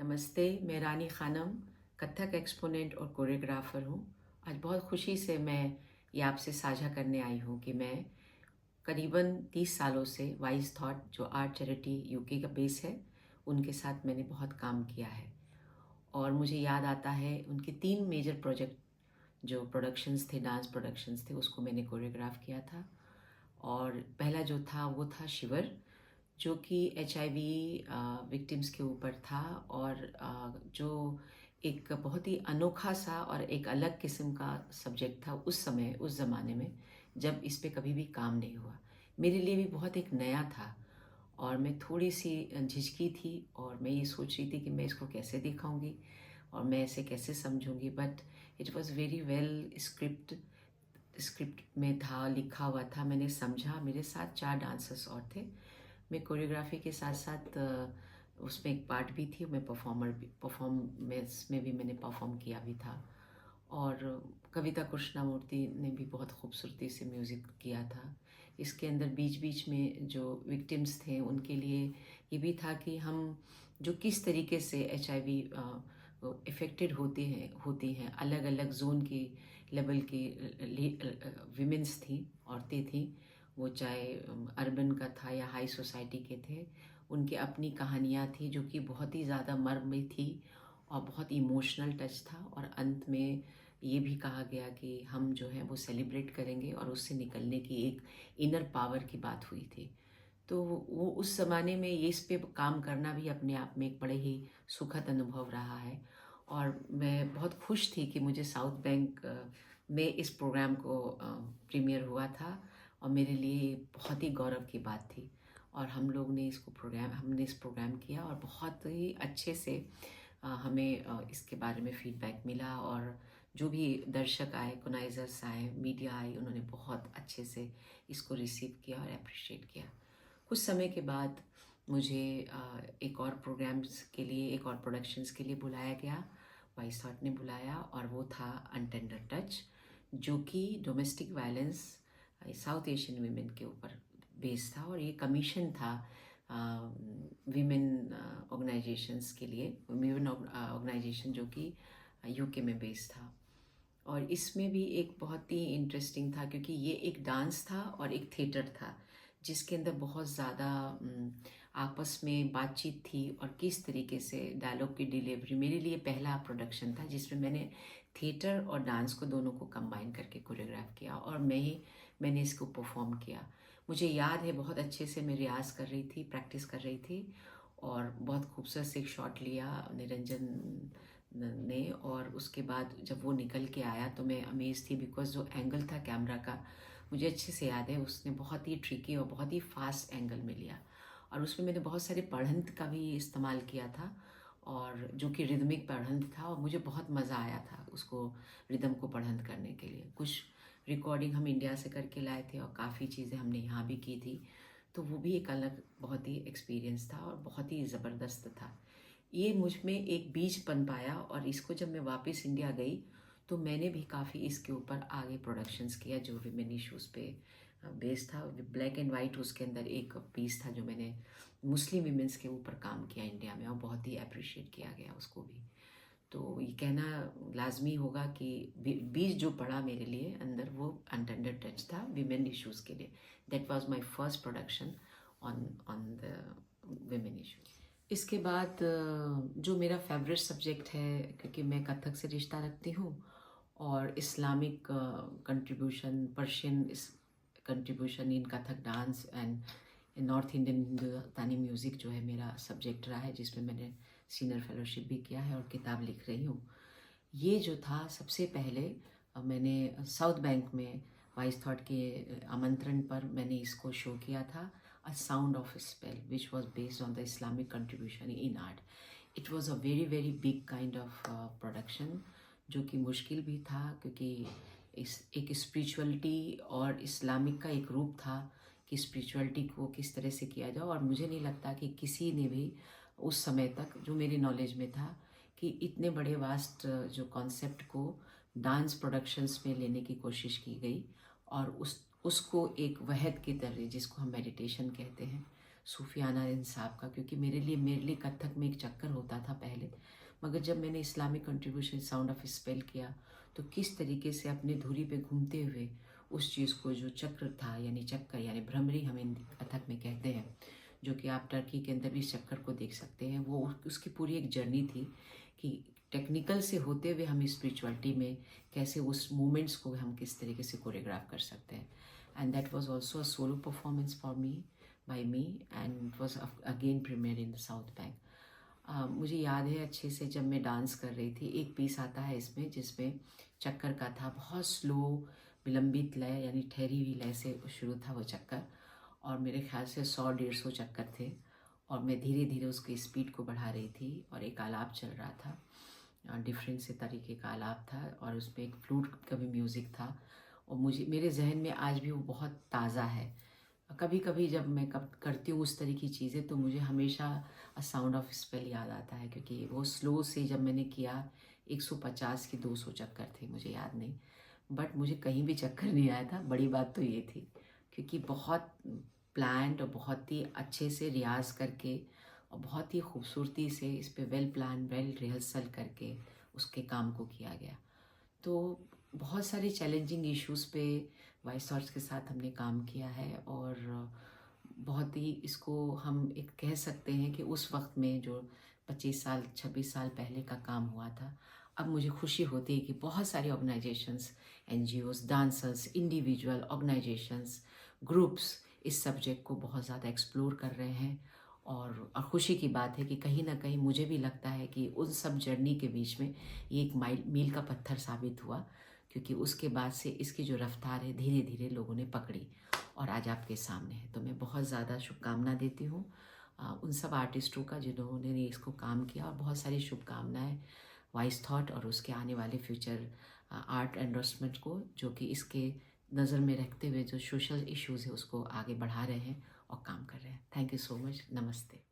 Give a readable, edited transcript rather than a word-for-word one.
नमस्ते, मैं रानी ख़ानम, कथक एक्सपोनेंट और कोरियोग्राफ़र हूँ। आज बहुत खुशी से मैं ये आपसे साझा करने आई हूँ कि मैं करीबन 30 सालों से वाइज़ थॉट जो आर्ट चैरिटी यूके का बेस है, उनके साथ मैंने बहुत काम किया है। और मुझे याद आता है उनके 3 मेजर प्रोजेक्ट जो प्रोडक्शंस थे, डांस प्रोडक्शंस थे, उसको मैंने कोरियोग्राफ़ किया था। और पहला जो था वो था शिविर, जो कि एचआईवी विक्टिम्स के ऊपर था। और जो एक बहुत ही अनोखा सा और एक अलग किस्म का सब्जेक्ट था उस समय, उस ज़माने में, जब इस पे कभी भी काम नहीं हुआ। मेरे लिए भी बहुत एक नया था और मैं थोड़ी-सी झिझकी थी और मैं ये सोच रही थी कि मैं इसको कैसे दिखाऊँगी और मैं इसे कैसे समझूँगी। But it was very well script में था, लिखा हुआ था, मैंने समझा। मेरे साथ 4 डांसर्स और थे। मैं कोरियोग्राफी के साथ-साथ उसमें एक पार्ट भी थी, मैं परफॉर्मेंस में भी मैंने परफॉर्म किया भी था। और कविता कृष्णमूर्ति ने भी बहुत खूबसूरती से म्यूज़िक किया था। इसके अंदर बीच-बीच में जो विक्टिम्स थे, उनके लिए ये भी था कि हम जो किस तरीके से एचआईवी इफ़ेक्टेड होती हैं, अलग-अलग ज़ोन की लेवल की विमेंस थी, औरतें थीं, वो चाहे अर्बन का था या हाई सोसाइटी के थे। उनकी अपनी कहानियाँ थी जो कि बहुत ही ज़्यादा मर्म थी और बहुत इमोशनल टच था। और अंत में ये भी कहा गया कि हम जो है वो सेलिब्रेट करेंगे और उससे निकलने की एक इनर पावर की बात हुई थी। तो वो उस ज़माने में ये इस पे काम करना भी अपने आप में एक बड़े ही सुखद अनुभव रहा है। और मैं बहुत खुश थी कि मुझे साउथ बैंक में इस प्रोग्राम को प्रीमियर हुआ था और मेरे लिए बहुत ही गौरव की बात थी। और हमने इस प्रोग्राम किया और बहुत ही अच्छे से हमें इसके बारे में फीडबैक मिला। और जो भी दर्शक आए, ऑर्गेनाइज़र्स आए, मीडिया आई, उन्होंने बहुत अच्छे से इसको रिसीव किया और एप्रिशिएट किया। कुछ समय के बाद मुझे एक और प्रोग्राम्स के लिए, एक और प्रोडक्शंस के लिए बुलाया गया। वाइस थॉट ने बुलाया और वो था अनटेंडर टच, जो कि domestic violence south Asian women के ऊपर बेस्ड था। और ये कमीशन था वीमेन ऑर्गेनाइजेशंस के लिए, वीमेन ऑर्गेनाइजेशन जो कि यूके में बेस्ड था। और इसमें भी एक बहुत ही इंटरेस्टिंग था क्योंकि ये एक डांस था और एक थिएटर था, जिसके अंदर बहुत ज़्यादा आपस में बातचीत थी। और किस तरीके से डायलॉग की डिलीवरी, मेरे लिए पहला प्रोडक्शन था जिसमें मैंने थिएटर और डांस को दोनों को कंबाइन करके कोरियोग्राफ किया और मैंने इसको परफॉर्म किया। मुझे याद है बहुत अच्छे से मैं रियाज़ कर रही थी, प्रैक्टिस कर रही थी और बहुत खूबसूरत से एक शॉट लिया निरंजन ने। और उसके बाद जब वो निकल के आया तो मैं अमेज़ थी, बिकॉज़ जो एंगल था कैमरा का, मुझे अच्छे से याद है, उसने बहुत ही ट्रिकी और बहुत ही फास्ट एंगल में लिया। और उसमें मैंने बहुत सारे पढ़ंत का भी इस्तेमाल किया था, और जो कि रिदमिक पढ़ंत था, और मुझे बहुत मज़ा आया था उसको, रिदम को पढ़ंत करने के लिए। कुछ रिकॉर्डिंग हम इंडिया से करके लाए थे और काफ़ी चीज़ें हमने यहाँ भी की थी। तो वो भी एक अलग बहुत ही एक्सपीरियंस था और बहुत ही ज़बरदस्त था। ये मुझ में एक बीज पन पाया और इसको जब मैं वापस इंडिया गई तो मैंने भी काफ़ी इसके ऊपर आगे प्रोडक्शंस किया जो विमेन इश्यूज़ पे बेस्ड था। ब्लैक एंड वाइट उसके अंदर एक पीस था जो मैंने मुस्लिम विमेंस के ऊपर काम किया इंडिया में, और बहुत ही अप्रिशिएट किया गया उसको भी। तो ये कहना लाजमी होगा कि बीज जो पड़ा मेरे लिए अंदर, वो अनटेंडर टच था विमेन इश्यूज़ के लिए। That was my first production on on the women issues. इसके बाद जो मेरा फेवरेट सब्जेक्ट है, क्योंकि मैं कथक से रिश्ता रखती हूँ और इस्लामिक कंट्रीब्यूशन, पर्शियन इस contribution in Kathak dance and north Indian Hindustani music जो है मेरा सब्जेक्ट रहा है, जिसमें मैंने सीनियर फेलोशिप भी किया है और किताब लिख रही हूँ। ये जो था सबसे पहले मैंने साउथ बैंक में वाइस थॉट के आमंत्रण पर मैंने इसको शो किया था, a sound of spell, which was based on the Islamic contribution in art. It was a very very big kind of production, जो कि मुश्किल भी था क्योंकि इस एक स्पिरिचुअलिटी और इस्लामिक का एक रूप था कि स्पिरिचुअलिटी को किस तरह से किया जाए। और मुझे नहीं लगता कि किसी ने भी उस समय तक, जो मेरी नॉलेज में था, कि इतने बड़े वास्ट जो कॉन्सेप्ट को डांस प्रोडक्शंस में लेने की कोशिश की गई और उसको एक वहद की तरह, जिसको हम मेडिटेशन कहते हैं, सूफियाना इंसाफ का, क्योंकि मेरे लिए कथक में एक चक्कर होता था पहले, मगर जब मैंने Islamic contribution sound of spell किया तो किस तरीके से अपने धुरी पे घूमते हुए उस चीज़ को, जो चक्र था यानी चक्कर यानी भ्रमरी हमें कथक में कहते हैं, जो कि आप टर्की के अंदर भी इस चक्कर को देख सकते हैं, वो उसकी पूरी एक जर्नी थी कि टेक्निकल से होते हुए हम स्पिरिचुअलिटी में कैसे उस मोमेंट्स को हम किस तरीके से कोरियोग्राफ कर सकते हैं. And that was also a solo performance for me by me, and it was again premiere in the South Bank. मुझे याद है अच्छे से, जब मैं डांस कर रही थी, एक पीस आता है इसमें जिसमें चक्कर का था, बहुत स्लो विलंबित लय यानी ठहरी हुई लय से शुरू था वो चक्कर, और मेरे ख्याल से 100-150 चक्कर थे, और मैं धीरे धीरे उसकी स्पीड को बढ़ा रही थी, और एक आलाप चल रहा था, डिफरेंट से तरीके का आलाप था, और उसमें एक फ्लूट का भी म्यूज़िक था, और मुझे मेरे जहन में आज भी वो बहुत ताज़ा है. कभी कभी जब मैं करती हूँ उस तरह की चीज़ें तो मुझे हमेशा अ साउंड ऑफ स्पेल याद आता है, क्योंकि वो स्लो से जब मैंने किया 150 की 200 चक्कर थे, मुझे याद नहीं, बट मुझे कहीं भी चक्कर नहीं आया था. बड़ी बात तो ये थी क्योंकि बहुत प्लान्ड और बहुत ही अच्छे से रियाज़ करके और बहुत ही खूबसूरती से इस पे वेल प्लान वेल रिहर्सल करके उसके काम को किया गया. तो बहुत सारे चैलेंजिंग इश्यूज़ पे वॉइस आर्ट्स के साथ हमने काम किया है, और बहुत ही इसको हम एक कह सकते हैं कि उस वक्त में जो 25 साल 26 साल पहले का काम हुआ था, अब मुझे खुशी होती है कि बहुत सारी organisations, NGOs, dancers, individual organisations, groups इस सब्जेक्ट को बहुत ज़्यादा एक्सप्लोर कर रहे हैं. और खुशी की बात है कि कहीं ना कहीं मुझे भी लगता है कि उन सब जर्नी के बीच में ये एक मील का पत्थर साबित हुआ, क्योंकि उसके बाद से इसकी जो रफ्तार है धीरे धीरे लोगों ने पकड़ी और आज आपके सामने है. तो मैं बहुत ज़्यादा शुभकामना देती हूँ उन सब आर्टिस्टों का जिन्होंने इसको काम किया, और बहुत सारी शुभकामनाएं वाइस थॉट और उसके आने वाले फ्यूचर आर्ट एंडोर्समेंट को, जो कि इसके नज़र में रखते हुए जो सोशल इश्यूज़ है उसको आगे बढ़ा रहे हैं और काम कर रहे हैं. Thank you so much. नमस्ते.